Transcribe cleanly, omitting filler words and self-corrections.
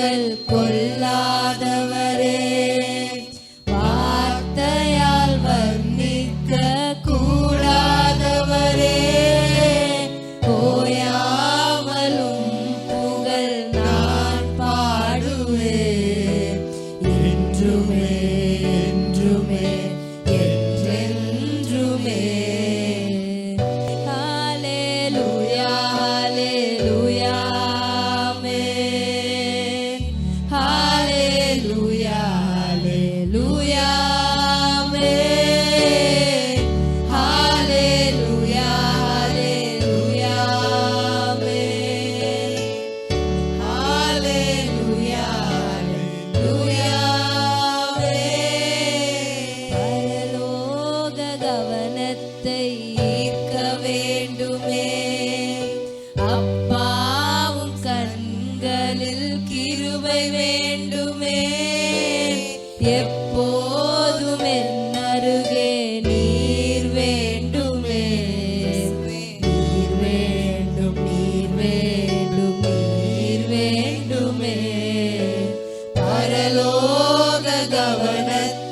நீங்கள் கொல்லாதவரே, வார்த்தையால் வர்ணிக்க கூடாதவரே, ஓயாமலும் புகழ் நான் பாடுவேன் என்றுமே என்றுமே என்றென்றுமே. ஹல்லேலூயா ஹல்லேலூயா ஆமென். ஹல்லேலூயா ஹல்லேலூயா ஆமென். ஹல்லேலூயா ஹல்லேலூயா ஆமென். ஹல்லேலூயா ஹல்லேலூயா ஆமென். பரலோக கவனத்தை ஈர்க்க வேண்டுமே, அப்பாவும் கண்களில் கிருபை வேண்டுமே, எப்போதும் என் அருகே நீர் வேண்டுமே, நீர் வேண்டும் நீர் வேண்டும் நீர் வேண்டுமே. பரலோக கவனத்தை